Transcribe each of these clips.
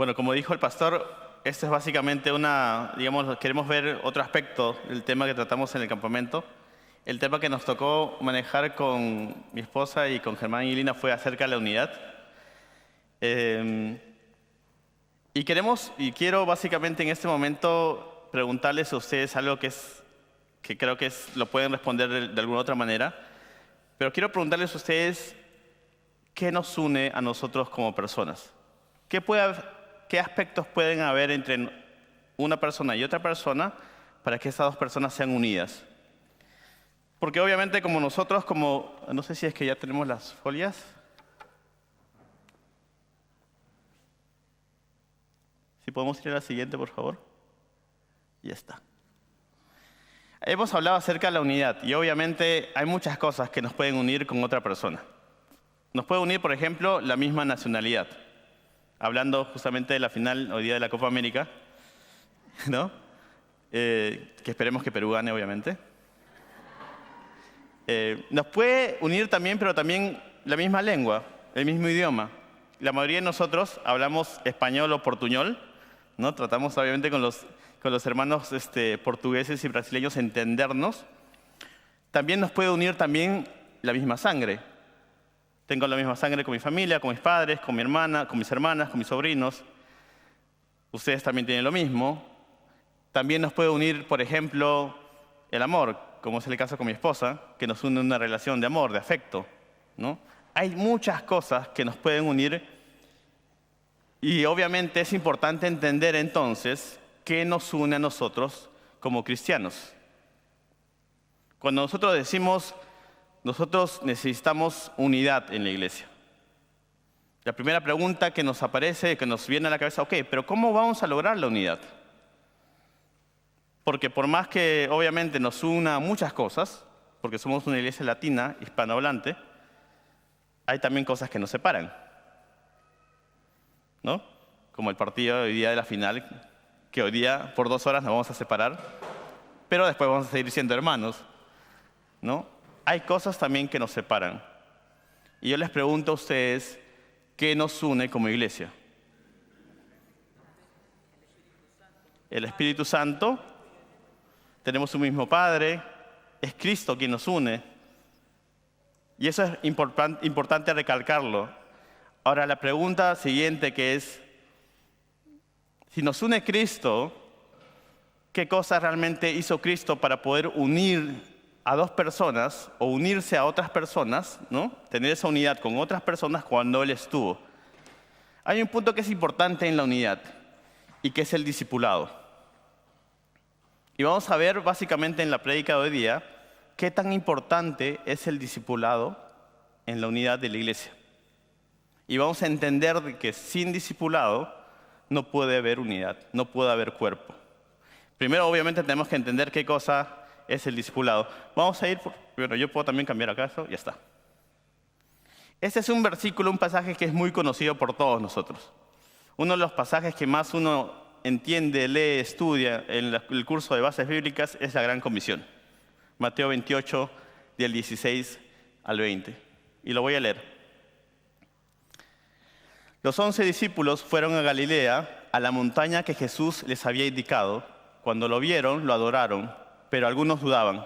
Bueno, como dijo el pastor, esto es básicamente queremos ver otro aspecto del tema que tratamos en el campamento. El tema que nos tocó manejar con mi esposa y con Germán y Lina fue acerca de la unidad. Y quiero básicamente en este momento preguntarles a ustedes algo que creo que lo pueden responder de alguna otra manera. Pero quiero preguntarles a ustedes, ¿qué nos une a nosotros como personas? ¿Qué aspectos pueden haber entre una persona y otra persona para que estas dos personas sean unidas? Porque obviamente como nosotros, no sé si es que ya tenemos las folias. Si podemos ir a la siguiente, por favor. Ya está. Hemos hablado acerca de la unidad y obviamente hay muchas cosas que nos pueden unir con otra persona. Nos puede unir, por ejemplo, la misma nacionalidad. Hablando justamente de la final hoy día de la Copa América, ¿no? Que esperemos que Perú gane, obviamente. Nos puede unir también, pero también la misma lengua, el mismo idioma. La mayoría de nosotros hablamos español o portuñol, ¿no? Tratamos obviamente con los hermanos portugueses y brasileños entendernos. También nos puede unir también la misma sangre. Tengo la misma sangre con mi familia, con mis padres, con mi hermana, con mis hermanas, con mis sobrinos. Ustedes también tienen lo mismo. También nos puede unir, por ejemplo, el amor, como es el caso con mi esposa, que nos une una relación de amor, de afecto, ¿no? Hay muchas cosas que nos pueden unir y obviamente es importante entender entonces qué nos une a nosotros como cristianos. Cuando nosotros decimos, nosotros necesitamos unidad en la iglesia. La primera pregunta que nos aparece, que nos viene a la cabeza, pero ¿cómo vamos a lograr la unidad? Porque por más que obviamente nos una muchas cosas, porque somos una iglesia latina, hispanohablante, hay también cosas que nos separan, ¿no? Como el partido de hoy día de la final, que hoy día por 2 horas nos vamos a separar, pero después vamos a seguir siendo hermanos, ¿no? Hay cosas también que nos separan. Y yo les pregunto a ustedes, ¿qué nos une como iglesia? El Espíritu Santo. Tenemos un mismo Padre. Es Cristo quien nos une. Y eso es importante recalcarlo. Ahora, la pregunta siguiente que es, si nos une Cristo, ¿qué cosa realmente hizo Cristo para poder unir a dos personas o unirse a otras personas, ¿no? Tener esa unidad con otras personas cuando Él estuvo? Hay un punto que es importante en la unidad y que es el discipulado. Y vamos a ver básicamente en la prédica de hoy día qué tan importante es el discipulado en la unidad de la iglesia. Y vamos a entender que sin discipulado no puede haber unidad, no puede haber cuerpo. Primero, obviamente, tenemos que entender qué cosa es el discipulado. Vamos a ir yo puedo también cambiar acá eso, ya está. Este es un versículo, un pasaje que es muy conocido por todos nosotros. Uno de los pasajes que más uno entiende, lee, estudia en el curso de bases bíblicas es la Gran Comisión. Mateo 28, del 16 al 20. Y lo voy a leer. Los 11 discípulos fueron a Galilea, a la montaña que Jesús les había indicado. Cuando lo vieron, lo adoraron, pero algunos dudaban.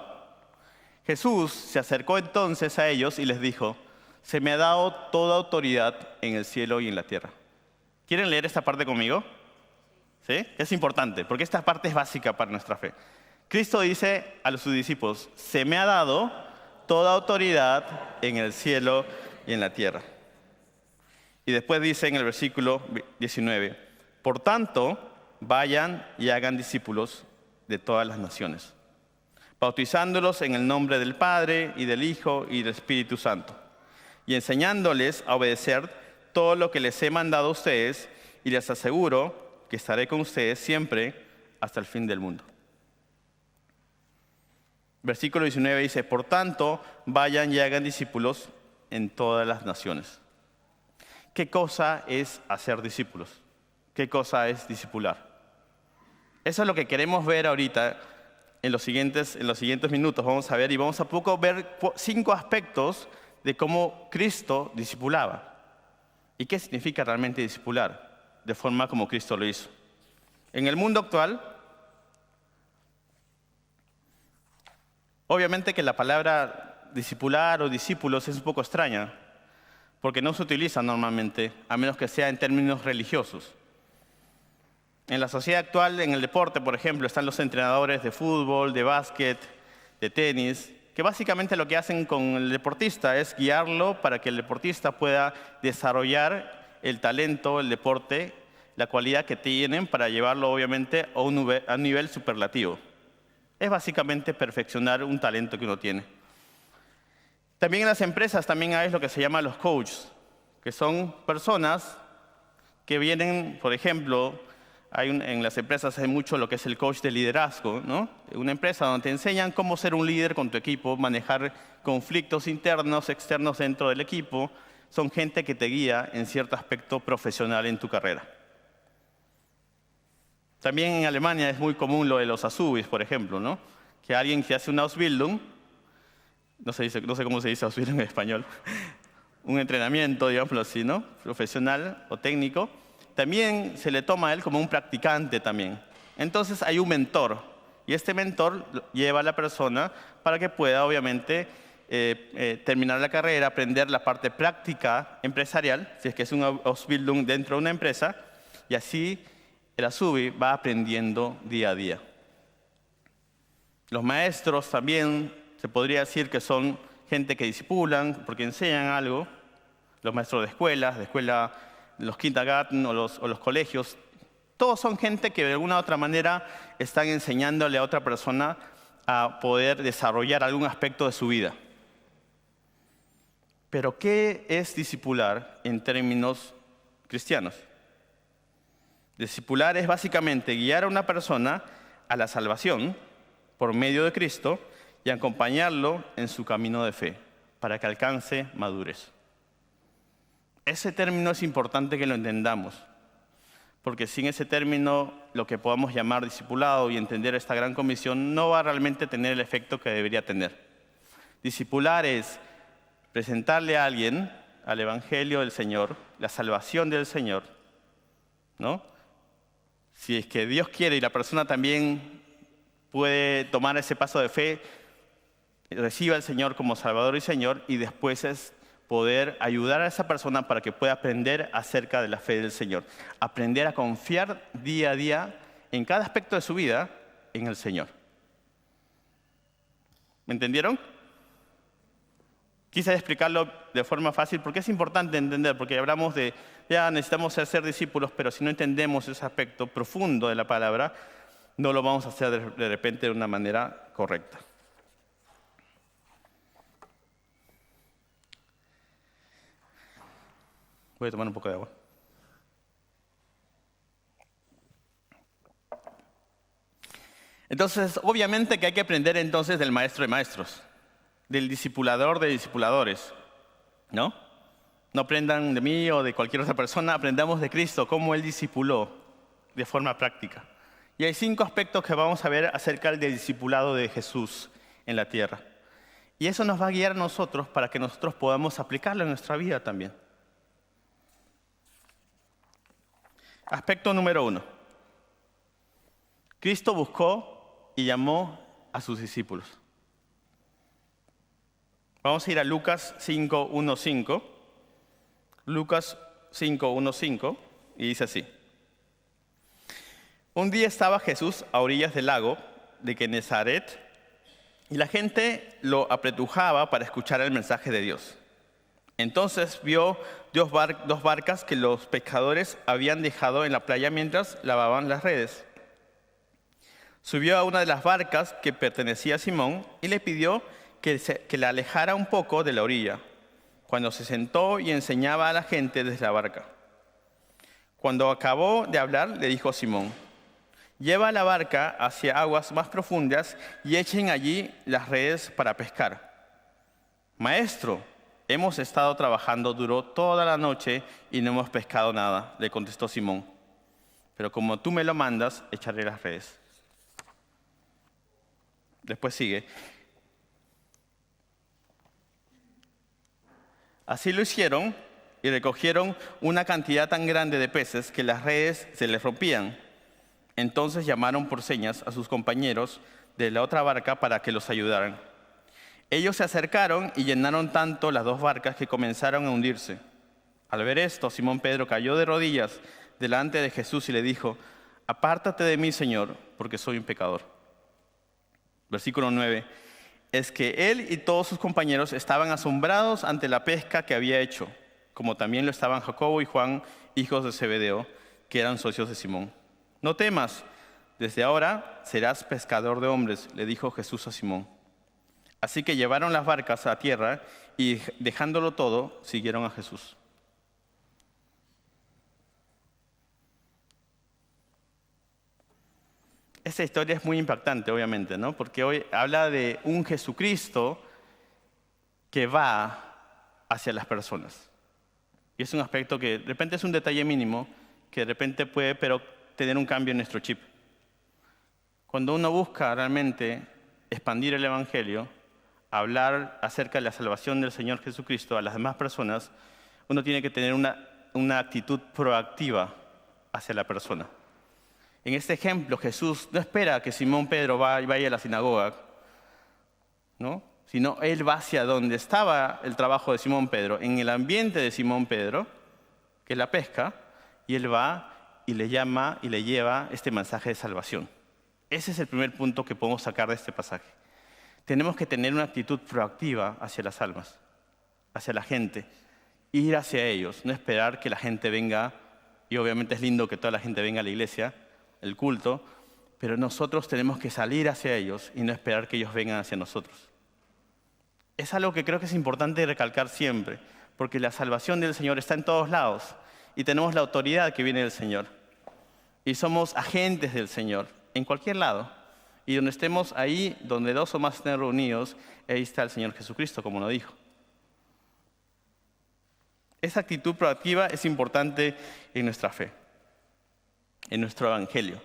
Jesús se acercó entonces a ellos y les dijo: se me ha dado toda autoridad en el cielo y en la tierra. ¿Quieren leer esta parte conmigo? ¿Sí? Es importante, porque esta parte es básica para nuestra fe. Cristo dice a sus discípulos: se me ha dado toda autoridad en el cielo y en la tierra. Y después dice en el versículo 19: por tanto, vayan y hagan discípulos de todas las naciones, bautizándolos en el nombre del Padre y del Hijo y del Espíritu Santo, y enseñándoles a obedecer todo lo que les he mandado a ustedes, y les aseguro que estaré con ustedes siempre hasta el fin del mundo. Versículo 19 dice: por tanto, vayan y hagan discípulos en todas las naciones. ¿Qué cosa es hacer discípulos? ¿Qué cosa es discipular? Eso es lo que queremos ver ahorita en los siguientes minutos. Vamos a ver y vamos a poco ver 5 aspectos de cómo Cristo discipulaba. ¿Y qué significa realmente discipular? de forma como Cristo lo hizo. En el mundo actual, obviamente que la palabra discipular o discípulos es un poco extraña, porque no se utiliza normalmente, a menos que sea en términos religiosos. En la sociedad actual, en el deporte, por ejemplo, están los entrenadores de fútbol, de básquet, de tenis, que básicamente lo que hacen con el deportista es guiarlo para que el deportista pueda desarrollar el talento, el deporte, la cualidad que tienen para llevarlo obviamente a un nivel superlativo. Es básicamente perfeccionar un talento que uno tiene. También en las empresas también hay lo que se llama los coaches, que son personas que vienen, por ejemplo, en las empresas hay mucho lo que es el coach de liderazgo, ¿no? Una empresa donde te enseñan cómo ser un líder con tu equipo, manejar conflictos internos, externos dentro del equipo. Son gente que te guía en cierto aspecto profesional en tu carrera. También en Alemania es muy común lo de los Azubis, por ejemplo, ¿no? Que alguien que hace una Ausbildung, no sé cómo se dice Ausbildung en español, un entrenamiento, digámoslo así, ¿no? Profesional o técnico, también se le toma a él como un practicante también. Entonces hay un mentor, y este mentor lleva a la persona para que pueda, obviamente, terminar la carrera, aprender la parte práctica empresarial, si es que es una Ausbildung dentro de una empresa, y así el Azubi va aprendiendo día a día. Los maestros también se podría decir que son gente que discipulan porque enseñan algo. Los maestros de escuela, los kindergarten o los colegios, todos son gente que de alguna u otra manera están enseñándole a otra persona a poder desarrollar algún aspecto de su vida. Pero, ¿qué es discipular en términos cristianos? Discipular es básicamente guiar a una persona a la salvación por medio de Cristo y acompañarlo en su camino de fe para que alcance madurez. Ese término es importante que lo entendamos, porque sin ese término, lo que podamos llamar discipulado y entender esta gran comisión no va a realmente tener el efecto que debería tener. Discipular es presentarle a alguien al Evangelio del Señor, la salvación del Señor, ¿no? Si es que Dios quiere y la persona también puede tomar ese paso de fe, reciba al Señor como Salvador y Señor, y después es poder ayudar a esa persona para que pueda aprender acerca de la fe del Señor. Aprender a confiar día a día en cada aspecto de su vida en el Señor. ¿Me entendieron? Quise explicarlo de forma fácil porque es importante entender, porque hablamos de, ya necesitamos ser discípulos, pero si no entendemos ese aspecto profundo de la palabra, no lo vamos a hacer de repente de una manera correcta. Voy a tomar un poco de agua. Entonces, obviamente que hay que aprender entonces del maestro de maestros, del discipulador de discipuladores, ¿no? No aprendan de mí o de cualquier otra persona, aprendamos de Cristo, cómo Él discipuló de forma práctica. Y hay 5 aspectos que vamos a ver acerca del discipulado de Jesús en la tierra. Y eso nos va a guiar a nosotros para que nosotros podamos aplicarlo en nuestra vida también. Aspecto número 1. Cristo buscó y llamó a sus discípulos. Vamos a ir a Lucas 5:1-5. Lucas 5:1-5, y dice así. Un día estaba Jesús a orillas del lago de Genesaret, y la gente lo apretujaba para escuchar el mensaje de Dios. Entonces vio dos barcas que los pescadores habían dejado en la playa mientras lavaban las redes. Subió a una de las barcas que pertenecía a Simón y le pidió que la alejara un poco de la orilla, cuando se sentó y enseñaba a la gente desde la barca. Cuando acabó de hablar, le dijo a Simón: lleva la barca hacia aguas más profundas y echen allí las redes para pescar. Maestro, hemos estado trabajando duro toda la noche y no hemos pescado nada, le contestó Simón. Pero como tú me lo mandas, echaré las redes. Después sigue. Así lo hicieron y recogieron una cantidad tan grande de peces que las redes se les rompían. Entonces llamaron por señas a sus compañeros de la otra barca para que los ayudaran. Ellos se acercaron y llenaron tanto las dos barcas que comenzaron a hundirse. Al ver esto, Simón Pedro cayó de rodillas delante de Jesús y le dijo: «Apártate de mí, Señor, porque soy un pecador». Versículo 9. Es que él y todos sus compañeros estaban asombrados ante la pesca que había hecho, como también lo estaban Jacobo y Juan, hijos de Zebedeo, que eran socios de Simón. «No temas, desde ahora serás pescador de hombres», le dijo Jesús a Simón. Así que llevaron las barcas a tierra y, dejándolo todo, siguieron a Jesús. Esta historia es muy impactante, obviamente, ¿no? Porque hoy habla de un Jesucristo que va hacia las personas. Y es un aspecto que de repente es un detalle mínimo, que de repente puede tener un cambio en nuestro chip. Cuando uno busca realmente expandir el Evangelio, hablar acerca de la salvación del Señor Jesucristo a las demás personas, uno tiene que tener una actitud proactiva hacia la persona. En este ejemplo, Jesús no espera que Simón Pedro vaya a la sinagoga, ¿no? Sino él va hacia donde estaba el trabajo de Simón Pedro, en el ambiente de Simón Pedro, que es la pesca, y él va y le llama y le lleva este mensaje de salvación. Ese es el primer punto que podemos sacar de este pasaje. Tenemos que tener una actitud proactiva hacia las almas, hacia la gente, ir hacia ellos, no esperar que la gente venga, y obviamente es lindo que toda la gente venga a la iglesia, el culto, pero nosotros tenemos que salir hacia ellos y no esperar que ellos vengan hacia nosotros. Es algo que creo que es importante recalcar siempre, porque la salvación del Señor está en todos lados y tenemos la autoridad que viene del Señor. Y somos agentes del Señor en cualquier lado. Y donde estemos ahí, donde dos o más estén reunidos, ahí está el Señor Jesucristo, como lo dijo. Esa actitud proactiva es importante en nuestra fe, en nuestro evangelio.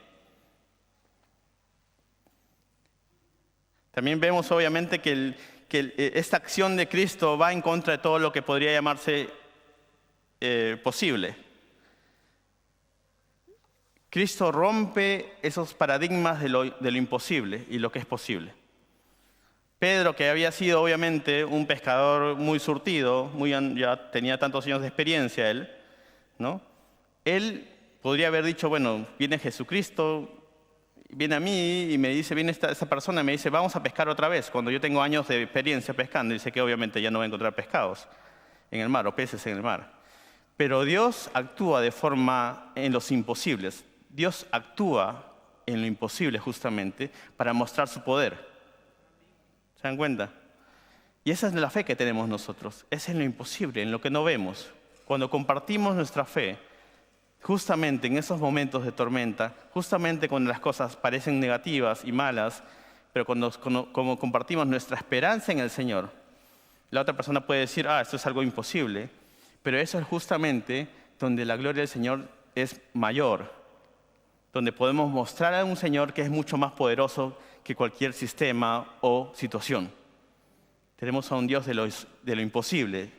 También vemos obviamente que esta acción de Cristo va en contra de todo lo que podría llamarse posible. Cristo rompe esos paradigmas de lo imposible y lo que es posible. Pedro, que había sido obviamente un pescador muy surtido, ya tenía tantos años de experiencia él, ¿no? Él podría haber dicho, bueno, viene Jesucristo, viene a mí y me dice, viene esa persona y me dice, vamos a pescar otra vez, cuando yo tengo años de experiencia pescando, y dice que obviamente ya no va a encontrar pescados en el mar o peces en el mar. Pero Dios actúa de forma en los imposibles. Dios actúa en lo imposible justamente para mostrar su poder. ¿Se dan cuenta? Y esa es la fe que tenemos nosotros. Es en lo imposible, en lo que no vemos. Cuando compartimos nuestra fe, justamente en esos momentos de tormenta, justamente cuando las cosas parecen negativas y malas, pero como compartimos nuestra esperanza en el Señor, la otra persona puede decir, esto es algo imposible, pero eso es justamente donde la gloria del Señor es mayor, donde podemos mostrar a un Señor que es mucho más poderoso que cualquier sistema o situación. Tenemos a un Dios de lo imposible,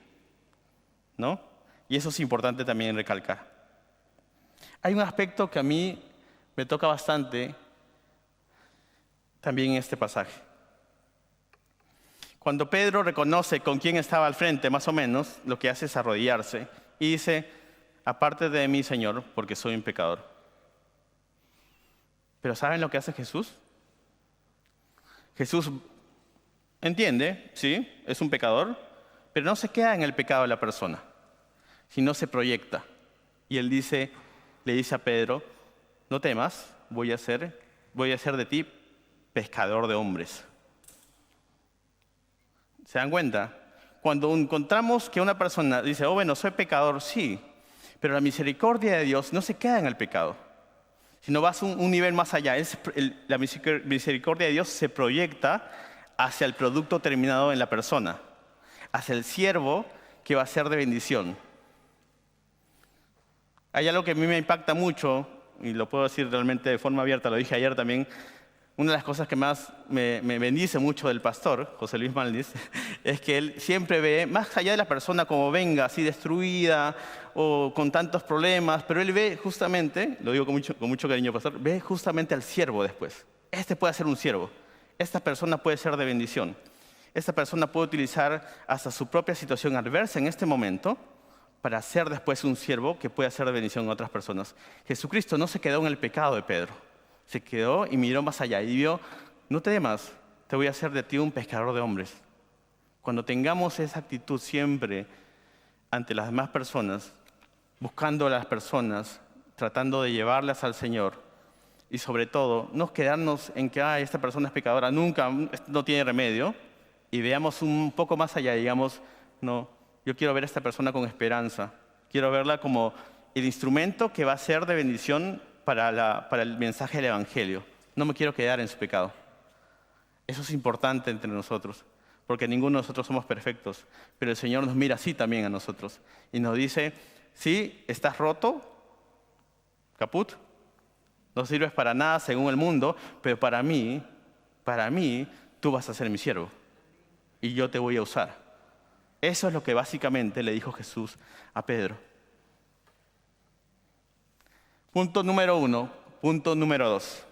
¿no? Y eso es importante también recalcar. Hay un aspecto que a mí me toca bastante también en este pasaje. Cuando Pedro reconoce con quién estaba al frente, más o menos, lo que hace es arrodillarse y dice, aparte de mí, Señor, porque soy un pecador. Pero ¿saben lo que hace Jesús? Jesús entiende, sí, es un pecador, pero no se queda en el pecado de la persona, sino se proyecta. Y él le dice a Pedro, no temas, voy a hacer de ti pescador de hombres. ¿Se dan cuenta? Cuando encontramos que una persona dice, bueno, soy pecador, sí, pero la misericordia de Dios no se queda en el pecado, sino vas un nivel más allá. La misericordia de Dios se proyecta hacia el producto terminado en la persona, hacia el siervo que va a ser de bendición. Hay algo que a mí me impacta mucho, y lo puedo decir realmente de forma abierta, lo dije ayer también, Una de las cosas que más me bendice mucho del pastor, José Luis Malniz, es que él siempre ve, más allá de la persona como venga, así destruida o con tantos problemas, pero él ve justamente, lo digo con mucho cariño, pastor, ve justamente al siervo después. Este puede ser un siervo. Esta persona puede ser de bendición. Esta persona puede utilizar hasta su propia situación adversa en este momento para ser después un siervo que pueda ser de bendición a otras personas. Jesucristo no se quedó en el pecado de Pedro. Se quedó y miró más allá y vio, no temas, te voy a hacer de ti un pescador de hombres. Cuando tengamos esa actitud siempre ante las demás personas, buscando a las personas, tratando de llevarlas al Señor y sobre todo no quedarnos en que esta persona es pecadora, nunca, no tiene remedio, y veamos un poco más allá y digamos, no, yo quiero ver a esta persona con esperanza, quiero verla como el instrumento que va a ser de bendición para el mensaje del Evangelio. No me quiero quedar en su pecado. Eso es importante entre nosotros, porque ninguno de nosotros somos perfectos, pero el Señor nos mira así también a nosotros y nos dice, sí, estás roto, caput, no sirves para nada según el mundo, pero para mí, tú vas a ser mi siervo y yo te voy a usar. Eso es lo que básicamente le dijo Jesús a Pedro. Punto número 1. Punto número 2.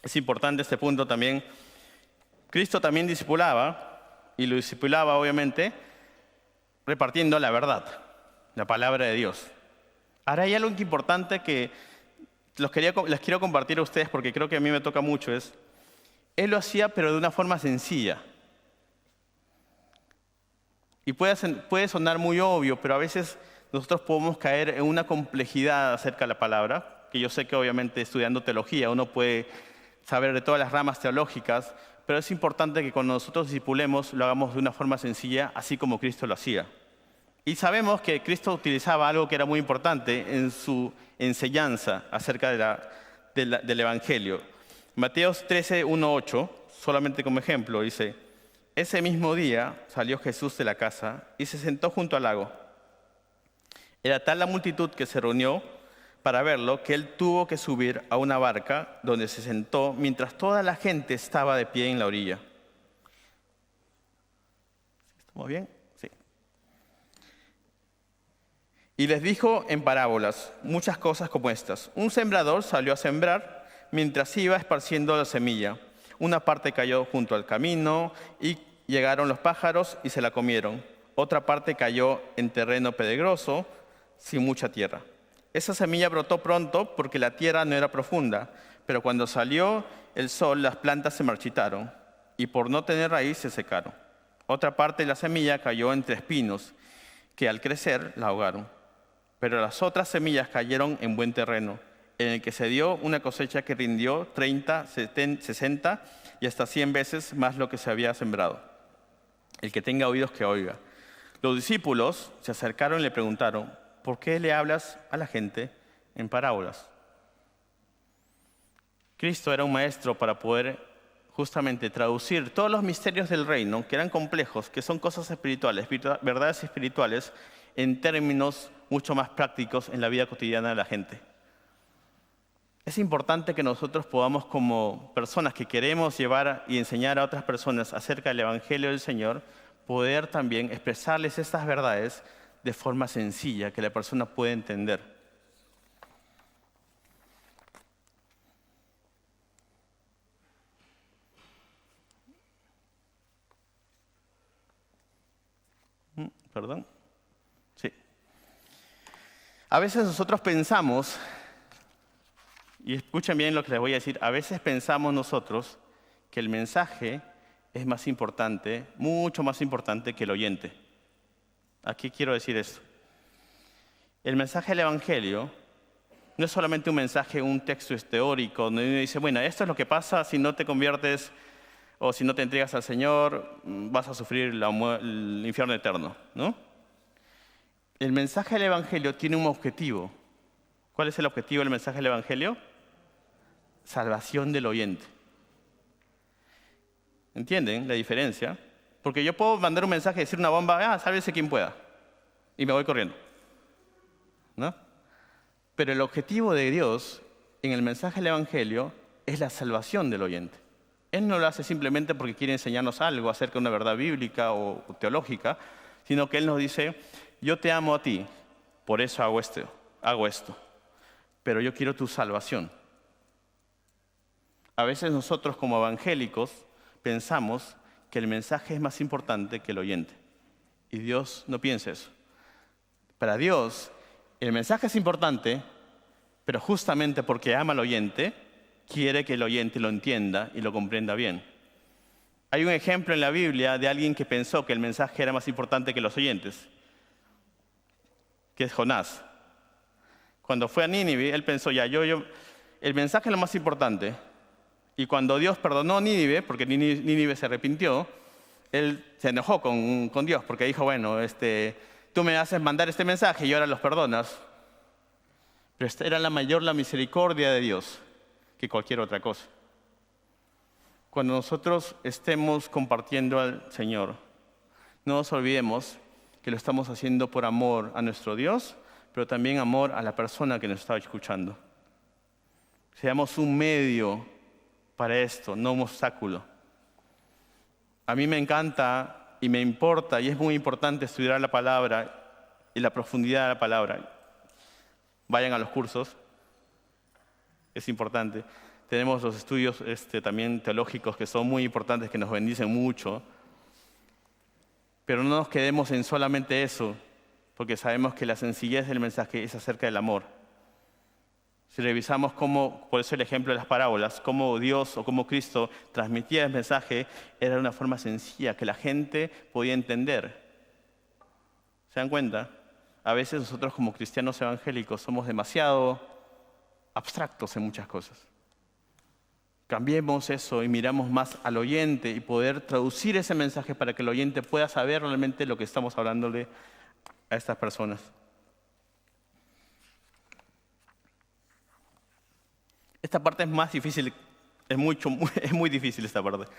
Es importante este punto también. Cristo también discipulaba, y lo discipulaba obviamente repartiendo la verdad, la palabra de Dios. Ahora hay algo importante que les quiero compartir a ustedes porque creo que a mí me toca mucho. Él lo hacía pero de una forma sencilla. Y puede sonar muy obvio, pero a veces nosotros podemos caer en una complejidad acerca de la palabra, que yo sé que obviamente estudiando teología uno puede saber de todas las ramas teológicas, pero es importante que cuando nosotros discipulemos lo hagamos de una forma sencilla, así como Cristo lo hacía. Y sabemos que Cristo utilizaba algo que era muy importante en su enseñanza acerca del Evangelio. Mateo 13, 1, 8, solamente como ejemplo, dice, ese mismo día salió Jesús de la casa y se sentó junto al lago. Era tal la multitud que se reunió para verlo que él tuvo que subir a una barca donde se sentó mientras toda la gente estaba de pie en la orilla. ¿Estamos bien? Sí. Y les dijo en parábolas muchas cosas como estas. Un sembrador salió a sembrar mientras iba esparciendo la semilla. Una parte cayó junto al camino y llegaron los pájaros y se la comieron. Otra parte cayó en terreno pedregoso, sin mucha tierra. Esa semilla brotó pronto porque la tierra no era profunda, pero cuando salió el sol las plantas se marchitaron y por no tener raíz se secaron. Otra parte de la semilla cayó entre espinos que al crecer la ahogaron. Pero las otras semillas cayeron en buen terreno, en el que se dio una cosecha que rindió 30, 60 y hasta 100 veces más lo que se había sembrado. El que tenga oídos que oiga. Los discípulos se acercaron y le preguntaron, ¿por qué le hablas a la gente en parábolas? Cristo era un maestro para poder justamente traducir todos los misterios del reino, que eran complejos, que son cosas espirituales, verdades espirituales, en términos mucho más prácticos en la vida cotidiana de la gente. Es importante que nosotros podamos, como personas que queremos llevar y enseñar a otras personas acerca del Evangelio del Señor, poder también expresarles estas verdades de forma sencilla, que la persona pueda entender. ¿Perdón? Sí. A veces nosotros pensamos, y escuchen bien lo que les voy a decir, a veces pensamos nosotros que el mensaje es más importante, mucho más importante que el oyente. ¿A qué quiero decir esto? El mensaje del Evangelio no es solamente un mensaje, un texto teórico, donde uno dice, bueno, esto es lo que pasa si no te conviertes o si no te entregas al Señor, vas a sufrir el infierno eterno, ¿no? El mensaje del Evangelio tiene un objetivo. ¿Cuál es el objetivo del mensaje del Evangelio? Salvación del oyente. ¿Entienden la diferencia? Porque yo puedo mandar un mensaje y decir una bomba, sálvese quien pueda, y me voy corriendo, ¿no? Pero el objetivo de Dios en el mensaje del Evangelio es la salvación del oyente. Él no lo hace simplemente porque quiere enseñarnos algo acerca de una verdad bíblica o teológica, sino que Él nos dice, yo te amo a ti, por eso hago esto, pero yo quiero tu salvación. A veces nosotros como evangélicos pensamos que el mensaje es más importante que el oyente. Y Dios no piensa eso. Para Dios, el mensaje es importante, pero justamente porque ama al oyente, quiere que el oyente lo entienda y lo comprenda bien. Hay un ejemplo en la Biblia de alguien que pensó que el mensaje era más importante que los oyentes, que es Jonás. Cuando fue a Nínive, él pensó, el mensaje es lo más importante. Y cuando Dios perdonó a Nínive, porque Nínive se arrepintió, él se enojó con Dios, porque dijo, bueno, tú me haces mandar este mensaje y ahora los perdonas. Pero esta era la misericordia de Dios que cualquier otra cosa. Cuando nosotros estemos compartiendo al Señor, no nos olvidemos que lo estamos haciendo por amor a nuestro Dios, pero también amor a la persona que nos está escuchando. Seamos un medio para esto, no un obstáculo. A mí me encanta y me importa, y es muy importante estudiar la palabra y la profundidad de la palabra. Vayan a los cursos, es importante. Tenemos los estudios también teológicos que son muy importantes, que nos bendicen mucho. Pero no nos quedemos en solamente eso, porque sabemos que la sencillez del mensaje es acerca del amor. Si revisamos por eso el ejemplo de las parábolas, cómo Dios o cómo Cristo transmitía el mensaje, era de una forma sencilla, que la gente podía entender. ¿Se dan cuenta? A veces nosotros como cristianos evangélicos somos demasiado abstractos en muchas cosas. Cambiemos eso y miramos más al oyente y poder traducir ese mensaje para que el oyente pueda saber realmente lo que estamos hablándole a estas personas. Esta parte es más difícil, es muy difícil esta parte.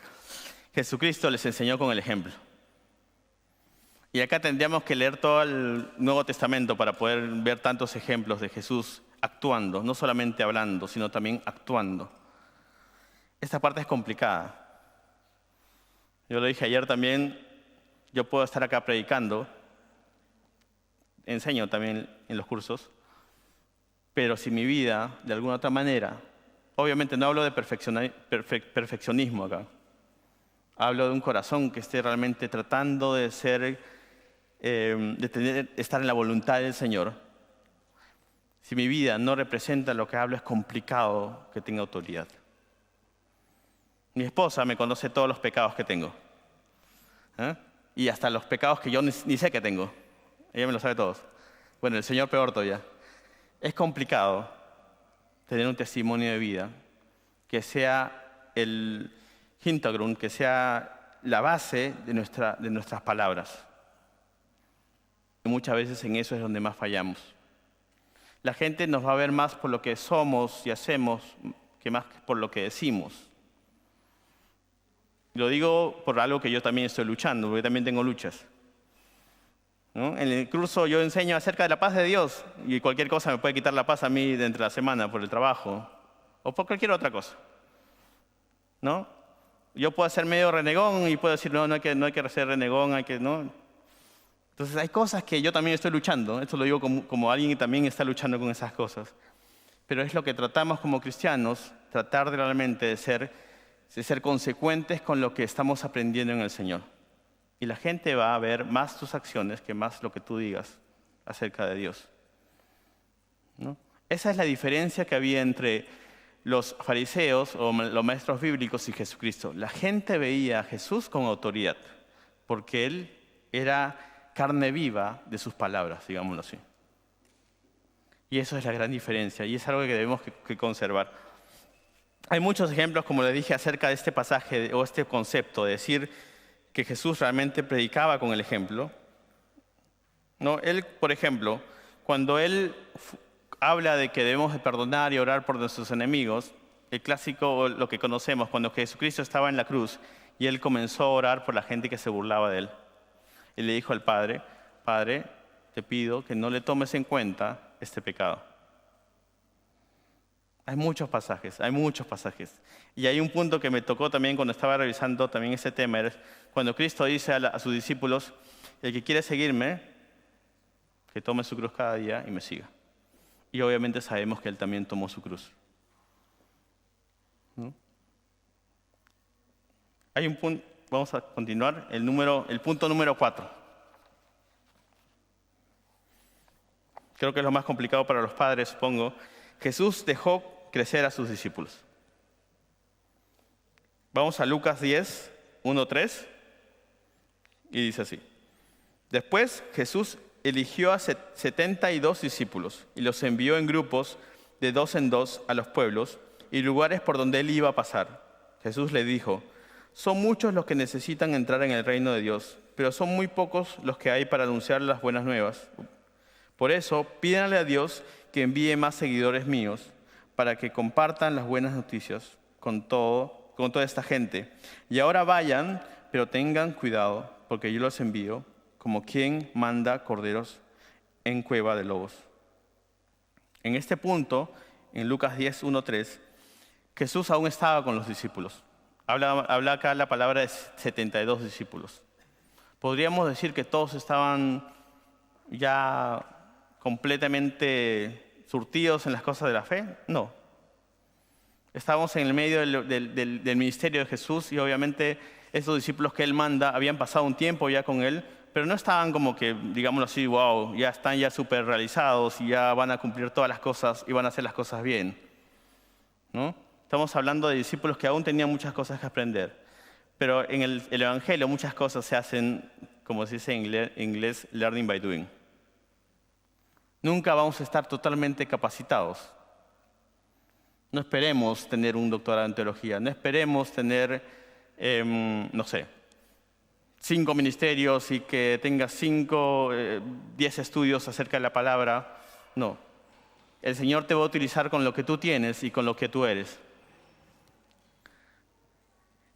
Jesucristo les enseñó con el ejemplo. Y acá tendríamos que leer todo el Nuevo Testamento para poder ver tantos ejemplos de Jesús actuando, no solamente hablando, sino también actuando. Esta parte es complicada. Yo lo dije ayer también, yo puedo estar acá predicando, enseño también en los cursos, pero si mi vida, de alguna otra manera, obviamente no hablo de perfeccionismo acá, hablo de un corazón que esté realmente tratando de estar en la voluntad del Señor. Si mi vida no representa lo que hablo, es complicado que tenga autoridad. Mi esposa me conoce todos los pecados que tengo. Y hasta los pecados que yo ni sé que tengo. Ella me lo sabe todos. Bueno, el Señor peor todavía. Es complicado tener un testimonio de vida que sea el Hintergrund, que sea la base de nuestras palabras. Y muchas veces en eso es donde más fallamos. La gente nos va a ver más por lo que somos y hacemos que más por lo que decimos. Lo digo por algo que yo también estoy luchando, porque también tengo luchas. ¿No? En el curso yo enseño acerca de la paz de Dios y cualquier cosa me puede quitar la paz a mí dentro de la semana por el trabajo o por cualquier otra cosa. ¿No? Yo puedo ser medio renegón y puedo decir, no hay que ser renegón, ¿no? Entonces hay cosas que yo también estoy luchando. Esto lo digo como alguien que también está luchando con esas cosas. Pero es lo que tratamos como cristianos, tratar de realmente de ser consecuentes con lo que estamos aprendiendo en el Señor. Y la gente va a ver más tus acciones que más lo que tú digas acerca de Dios. ¿No? Esa es la diferencia que había entre los fariseos o los maestros bíblicos y Jesucristo. La gente veía a Jesús con autoridad, porque Él era carne viva de sus palabras, digámoslo así. Y eso es la gran diferencia, y es algo que debemos que conservar. Hay muchos ejemplos, como les dije, acerca de este pasaje o este concepto de decir que Jesús realmente predicaba con el ejemplo. ¿No? Él, por ejemplo, cuando Él habla de que debemos de perdonar y orar por nuestros enemigos, el clásico, lo que conocemos, cuando Jesucristo estaba en la cruz y Él comenzó a orar por la gente que se burlaba de Él. Y le dijo al Padre, Padre, te pido que no le tomes en cuenta este pecado. Hay muchos pasajes, hay muchos pasajes. Y hay un punto que me tocó también cuando estaba revisando también ese tema, es cuando Cristo dice a sus discípulos, el que quiere seguirme, que tome su cruz cada día y me siga. Y obviamente sabemos que Él también tomó su cruz. ¿No? Hay un punto, vamos a continuar, el punto número 4. Creo que es lo más complicado para los padres, supongo. Jesús dejó crecer a sus discípulos. Vamos a Lucas 10, 1-3, y dice así. Después Jesús eligió a 72 discípulos y los envió en grupos de 2 en 2 a los pueblos y lugares por donde Él iba a pasar. Jesús le dijo, son muchos los que necesitan entrar en el reino de Dios, pero son muy pocos los que hay para anunciar las buenas nuevas. Por eso, pídanle a Dios que envíe más seguidores míos para que compartan las buenas noticias con toda esta gente. Y ahora vayan, pero tengan cuidado, porque yo los envío como quien manda corderos en cueva de lobos. En este punto, en Lucas 10, 1-3, Jesús aún estaba con los discípulos. Habla acá la palabra de 72 discípulos. ¿Podríamos decir que todos estaban ya completamente surtidos en las cosas de la fe? No. Estábamos en el medio del ministerio de Jesús y obviamente esos discípulos que Él manda habían pasado un tiempo ya con Él, pero no estaban como que, digámoslo así, wow, ya están ya súper realizados y ya van a cumplir todas las cosas y van a hacer las cosas bien, ¿no? Estamos hablando de discípulos que aún tenían muchas cosas que aprender, pero en el Evangelio muchas cosas se hacen, como se dice en inglés, learning by doing. Nunca vamos a estar totalmente capacitados. No esperemos tener un doctorado en teología, no esperemos tener, 5 ministerios y que tengas 10 estudios acerca de la palabra. No. El Señor te va a utilizar con lo que tú tienes y con lo que tú eres.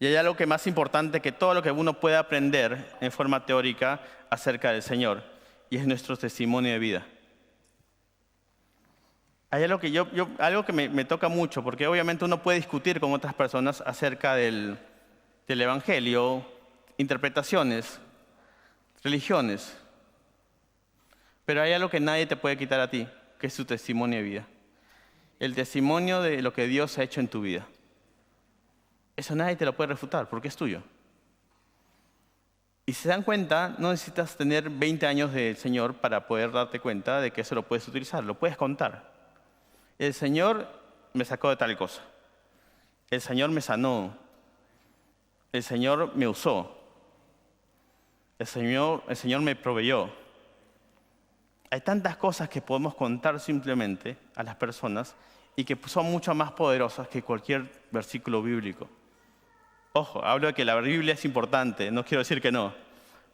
Y hay algo que más importante que todo lo que uno puede aprender en forma teórica acerca del Señor, y es nuestro testimonio de vida. Hay algo que me toca mucho, porque obviamente uno puede discutir con otras personas acerca del Evangelio, interpretaciones, religiones, pero hay algo que nadie te puede quitar a ti, que es tu testimonio de vida. El testimonio de lo que Dios ha hecho en tu vida. Eso nadie te lo puede refutar, porque es tuyo. Y si se dan cuenta, no necesitas tener 20 años del Señor para poder darte cuenta de que eso lo puedes utilizar, lo puedes contar. El Señor me sacó de tal cosa. El Señor me sanó. El Señor me usó. El Señor me proveyó. Hay tantas cosas que podemos contar simplemente a las personas y que son mucho más poderosas que cualquier versículo bíblico. Ojo, hablo de que la Biblia es importante, no quiero decir que no,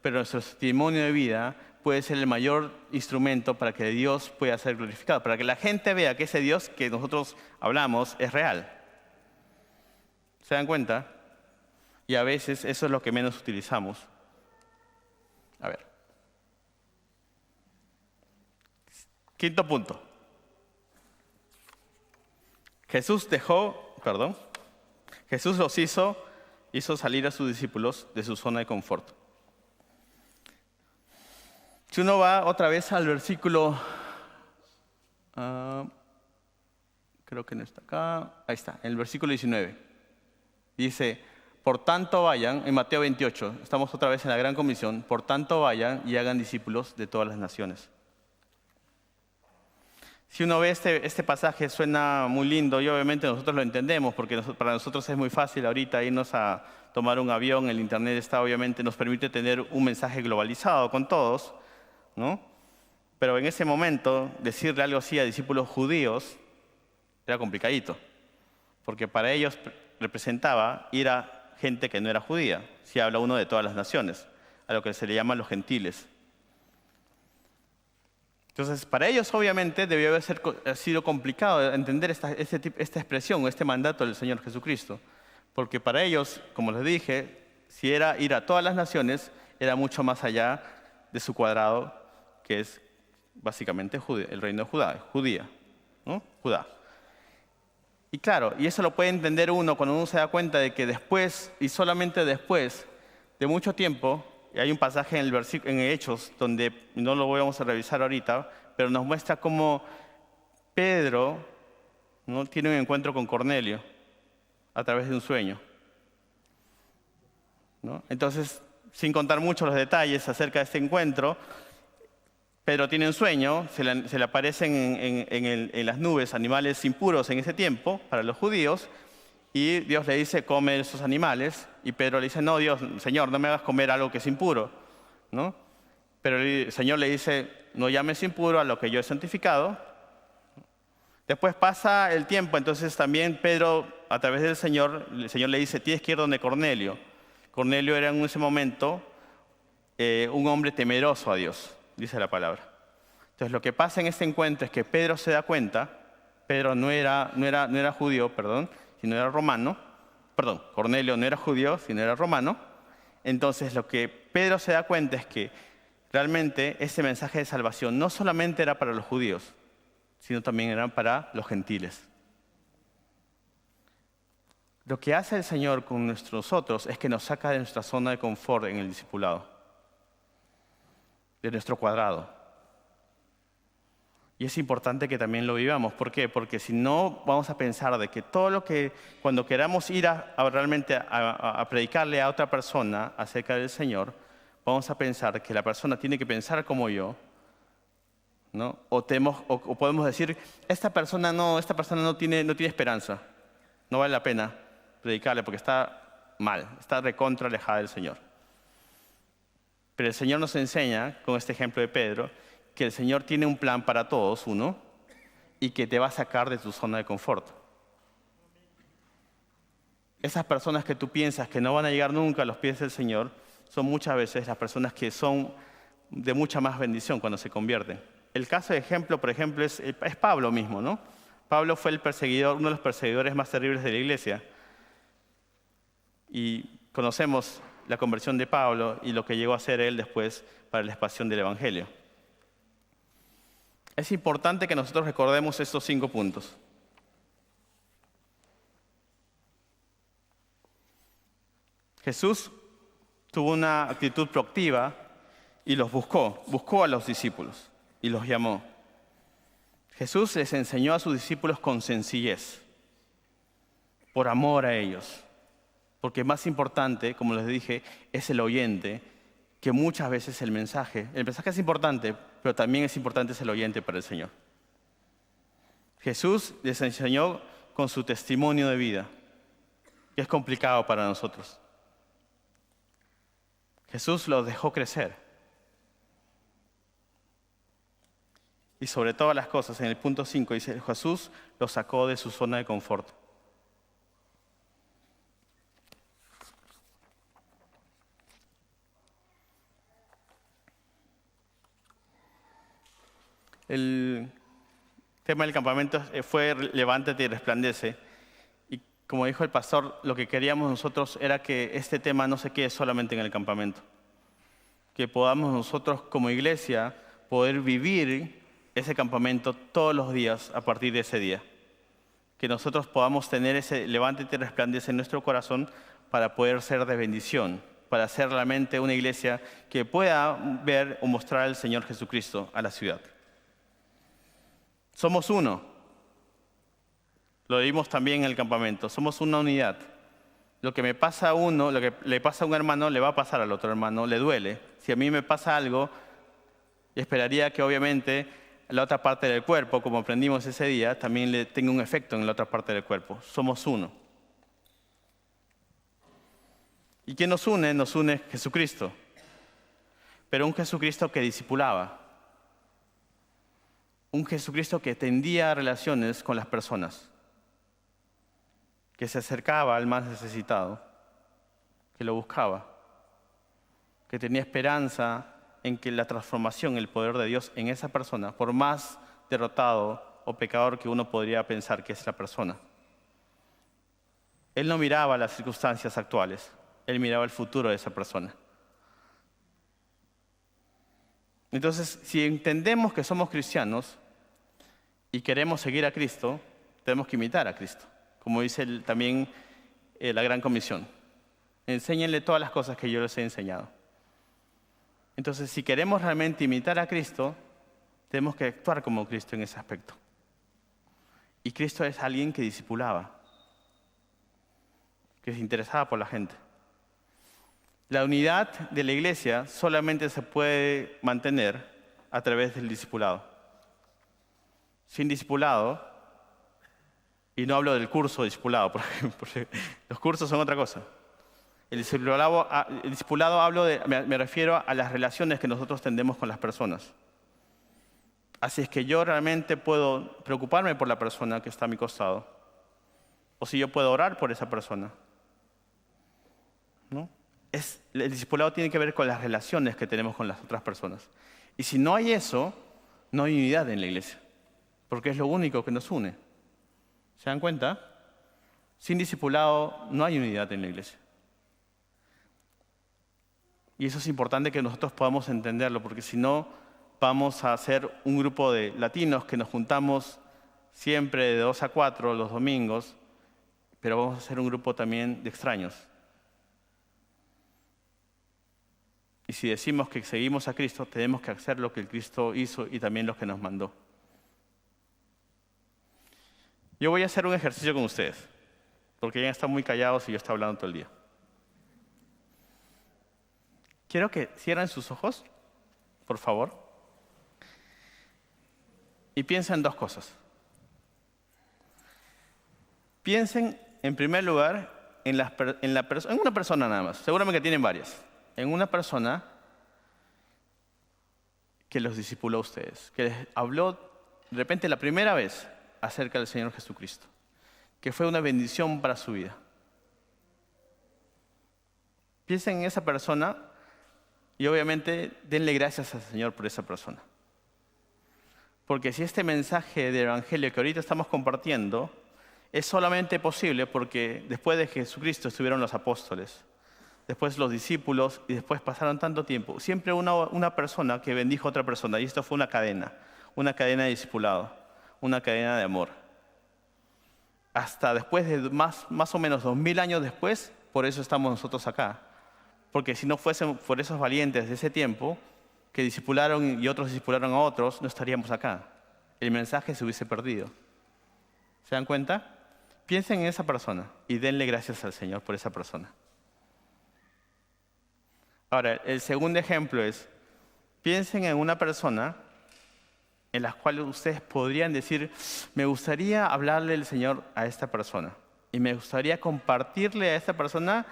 pero nuestro testimonio de vida puede ser el mayor instrumento para que Dios pueda ser glorificado, para que la gente vea que ese Dios que nosotros hablamos es real. ¿Se dan cuenta? Y a veces eso es lo que menos utilizamos. A ver. Quinto punto. Jesús los hizo salir a sus discípulos de su zona de confort. Si uno va otra vez al versículo, creo que no está acá, ahí está, en el versículo 19. Dice, por tanto vayan, en Mateo 28, estamos otra vez en la gran comisión, por tanto vayan y hagan discípulos de todas las naciones. Si uno ve este pasaje suena muy lindo y obviamente nosotros lo entendemos porque para nosotros es muy fácil ahorita irnos a tomar un avión, el internet está obviamente nos permite tener un mensaje globalizado con todos, ¿no? Pero en ese momento decirle algo así a discípulos judíos era complicadito, porque para ellos representaba ir a gente que no era judía, si habla uno de todas las naciones, a lo que se le llaman los gentiles. Entonces, para ellos obviamente debió haber sido complicado entender esta expresión, este mandato del Señor Jesucristo, porque para ellos, como les dije, si era ir a todas las naciones, era mucho más allá de su cuadrado, que es básicamente el reino de Judá, ¿no? Judá. Y claro, y eso lo puede entender uno cuando uno se da cuenta de que después, y solamente después de mucho tiempo, y hay un pasaje en en Hechos, donde no lo vamos a revisar ahorita, pero nos muestra cómo Pedro, ¿no?, tiene un encuentro con Cornelio a través de un sueño, ¿no? Entonces, sin contar mucho los detalles acerca de este encuentro, Pedro tiene un sueño, se le aparecen en las nubes animales impuros en ese tiempo para los judíos, y Dios le dice, come esos animales, y Pedro le dice, no, Dios, Señor, no me hagas comer algo que es impuro, ¿no? Pero el Señor le dice, no llames impuro a lo que yo he santificado. Después pasa el tiempo, entonces también Pedro, a través del Señor, el Señor le dice, tienes que ir donde Cornelio. Cornelio era en ese momento un hombre temeroso a Dios, dice la palabra. Entonces lo que pasa en este encuentro es que Pedro se da cuenta, Pedro no era judío, sino era romano. Cornelio no era judío, sino era romano. Entonces lo que Pedro se da cuenta es que realmente ese mensaje de salvación no solamente era para los judíos, sino también era para los gentiles. Lo que hace el Señor con nosotros es que nos saca de nuestra zona de confort en el discipulado, de nuestro cuadrado. Y es importante que también lo vivamos. ¿Por qué? Porque si no, vamos a pensar de que todo lo que, cuando queramos ir realmente a predicarle a otra persona acerca del Señor, vamos a pensar que la persona tiene que pensar como yo, ¿no? O podemos decir, esta persona no tiene esperanza, no vale la pena predicarle porque está mal, está recontra alejada del Señor. Pero el Señor nos enseña, con este ejemplo de Pedro, que el Señor tiene un plan para todos, y que te va a sacar de tu zona de confort. Esas personas que tú piensas que no van a llegar nunca a los pies del Señor, son muchas veces las personas que son de mucha más bendición cuando se convierten. El caso de ejemplo, por ejemplo, es Pablo mismo, ¿no? Pablo fue uno de los perseguidores más terribles de la iglesia. Y conocemos la conversión de Pablo y lo que llegó a hacer él después para la expansión del Evangelio. Es importante que nosotros recordemos estos 5 puntos. Jesús tuvo una actitud proactiva y los buscó a los discípulos y los llamó. Jesús les enseñó a sus discípulos con sencillez, por amor a ellos. Porque más importante, como les dije, es el oyente, que muchas veces el mensaje es importante, pero también es importante el oyente para el Señor. Jesús les enseñó con su testimonio de vida, que es complicado para nosotros. Jesús los dejó crecer. Y sobre todas las cosas, en el punto 5 dice, Jesús los sacó de su zona de confort. El tema del campamento fue levántate y resplandece. Y como dijo el pastor, lo que queríamos nosotros era que este tema no se quede solamente en el campamento. Que podamos nosotros como iglesia poder vivir ese campamento todos los días a partir de ese día. Que nosotros podamos tener ese levántate y resplandece en nuestro corazón para poder ser de bendición, para ser realmente una iglesia que pueda ver o mostrar al Señor Jesucristo a la ciudad. Somos uno. Lo vimos también en el campamento. Somos una unidad. Lo que me pasa a uno, lo que le pasa a un hermano, le va a pasar al otro hermano. Le duele. Si a mí me pasa algo, esperaría que obviamente la otra parte del cuerpo, como aprendimos ese día, también le tenga un efecto en la otra parte del cuerpo. Somos uno. ¿Y quién nos une? Nos une Jesucristo. Pero un Jesucristo que discipulaba. Un Jesucristo que tendía relaciones con las personas, que se acercaba al más necesitado, que lo buscaba, que tenía esperanza en que la transformación, el poder de Dios en esa persona, por más derrotado o pecador que uno podría pensar que es la persona. Él no miraba las circunstancias actuales, él miraba el futuro de esa persona. Entonces, si entendemos que somos cristianos y queremos seguir a Cristo, tenemos que imitar a Cristo. como dice también la Gran Comisión. Enséñenle todas las cosas que yo les he enseñado. Entonces, si queremos realmente imitar a Cristo, tenemos que actuar como Cristo en ese aspecto. Y Cristo es alguien que discipulaba, que se interesaba por la gente. La unidad de la iglesia solamente se puede mantener a través del discipulado. Sin discipulado, y no hablo del curso de discipulado, porque los cursos son otra cosa. El discipulado me refiero a las relaciones que nosotros tendemos con las personas. Así es que yo realmente puedo preocuparme por la persona que está a mi costado. O si yo puedo orar por esa persona. ¿No? El discipulado tiene que ver con las relaciones que tenemos con las otras personas. Y si no hay eso, no hay unidad en la iglesia. Porque es lo único que nos une. ¿Se dan cuenta? Sin discipulado no hay unidad en la iglesia. Y eso es importante que nosotros podamos entenderlo, porque si no, vamos a ser un grupo de latinos que nos juntamos siempre de 2 a 4 los domingos, pero vamos a ser un grupo también de extraños. Y si decimos que seguimos a Cristo, tenemos que hacer lo que el Cristo hizo y también lo que nos mandó. Yo voy a hacer un ejercicio con ustedes, porque ya están muy callados y yo estoy hablando todo el día. Quiero que cierren sus ojos, por favor, y piensen en 2 cosas. Piensen, en primer lugar, en una persona nada más. Seguramente que tienen varias. En una persona que los discipuló a ustedes, que les habló de repente la primera vez acerca del Señor Jesucristo, que fue una bendición para su vida. Piensen en esa persona y obviamente denle gracias al Señor por esa persona. Porque si este mensaje del Evangelio que ahorita estamos compartiendo es solamente posible porque después de Jesucristo estuvieron los apóstoles, después los discípulos y después pasaron tanto tiempo. Siempre una persona que bendijo a otra persona, y esto fue una cadena de discipulado, una cadena de amor. Hasta después de más o menos 2000 años después, por eso estamos nosotros acá. Porque si no fuesen por esos valientes de ese tiempo, que discipularon y otros discipularon a otros, no estaríamos acá. El mensaje se hubiese perdido. ¿Se dan cuenta? Piensen en esa persona y denle gracias al Señor por esa persona. Ahora, el segundo ejemplo es, piensen en una persona en la cual ustedes podrían decir, me gustaría hablarle del Señor a esta persona. Y me gustaría compartirle a esta persona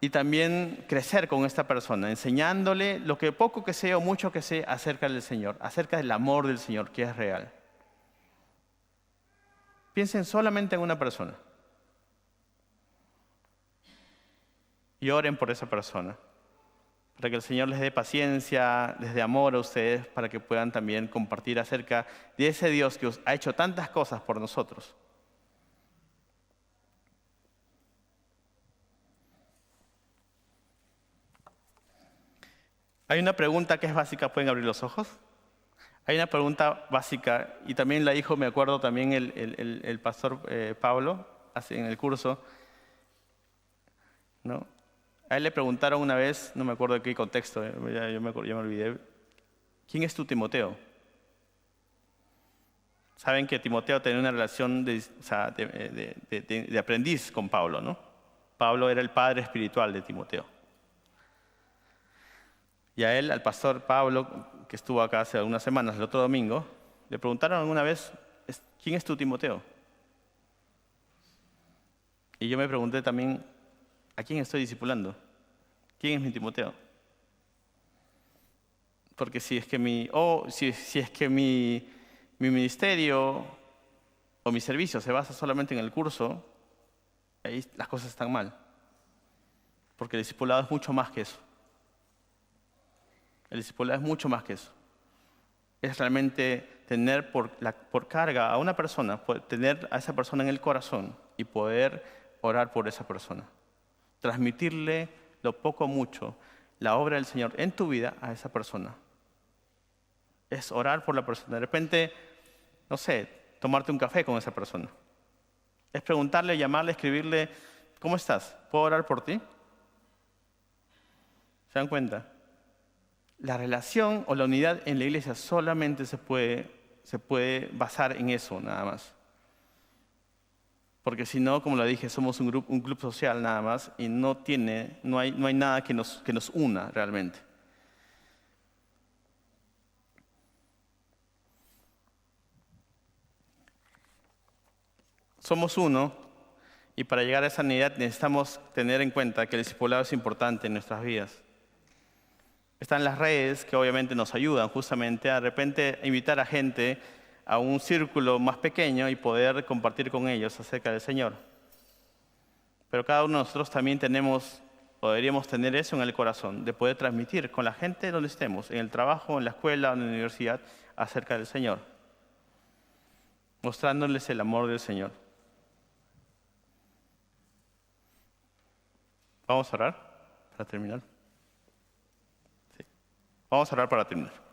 y también crecer con esta persona, enseñándole lo que poco que sé o mucho que sé acerca del Señor, acerca del amor del Señor, que es real. Piensen solamente en una persona. Y oren por esa persona, para que el Señor les dé paciencia, les dé amor a ustedes, para que puedan también compartir acerca de ese Dios que ha hecho tantas cosas por nosotros. Hay una pregunta que es básica, ¿pueden abrir los ojos? Hay una pregunta básica, y también la dijo, me acuerdo también el pastor Pablo, así en el curso, ¿no? A él le preguntaron una vez, no me acuerdo de qué contexto, ya me olvidé, ¿quién es tu Timoteo? Saben que Timoteo tenía una relación de aprendiz con Pablo, ¿no? Pablo era el padre espiritual de Timoteo. Y a él, al pastor Pablo, que estuvo acá hace algunas semanas, el otro domingo, le preguntaron alguna vez, ¿quién es tu Timoteo? Y yo me pregunté también, ¿a quién estoy discipulando? ¿Quién es mi Timoteo? Porque si es que mi ministerio o mi servicio se basa solamente en el curso, ahí las cosas están mal. Porque el discipulado es mucho más que eso. El discipulado es mucho más que eso. Es realmente tener por carga a una persona, tener a esa persona en el corazón y poder orar por esa persona. Transmitirle lo poco o mucho, la obra del Señor en tu vida a esa persona. Es orar por la persona. De repente, no sé, tomarte un café con esa persona. Es preguntarle, llamarle, escribirle, ¿cómo estás? ¿Puedo orar por ti? ¿Se dan cuenta? La relación o la unidad en la iglesia solamente se puede basar en eso, nada más. Porque si no, como lo dije, somos un club social nada más y no hay nada que nos una realmente. Somos uno y para llegar a esa unidad necesitamos tener en cuenta que el discipulado es importante en nuestras vidas. Están las redes que obviamente nos ayudan justamente a de repente invitar a gente a un círculo más pequeño y poder compartir con ellos acerca del Señor. Pero cada uno de nosotros también tenemos o deberíamos tener eso en el corazón, de poder transmitir con la gente donde estemos, en el trabajo, en la escuela, en la universidad, acerca del Señor, mostrándoles el amor del Señor. Vamos a orar para terminar. Sí. Vamos a orar para terminar.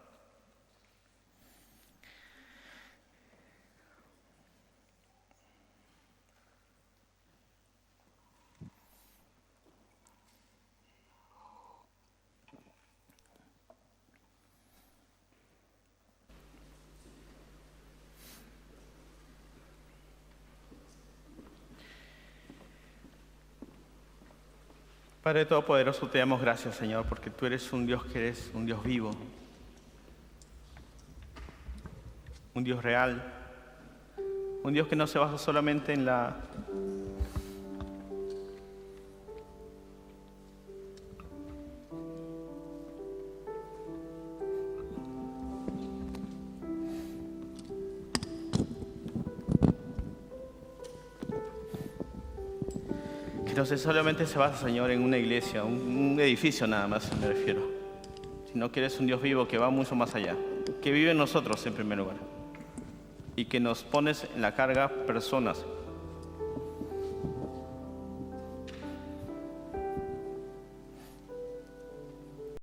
Padre Todopoderoso, te damos gracias, Señor, porque tú eres un Dios que eres un Dios vivo, un Dios real, un Dios que no se basa solamente en no sé, solamente se basa, Señor, en una iglesia, un edificio nada más, me refiero. Sino que eres un Dios vivo que va mucho más allá, que vive en nosotros en primer lugar. Y que nos pones en la carga personas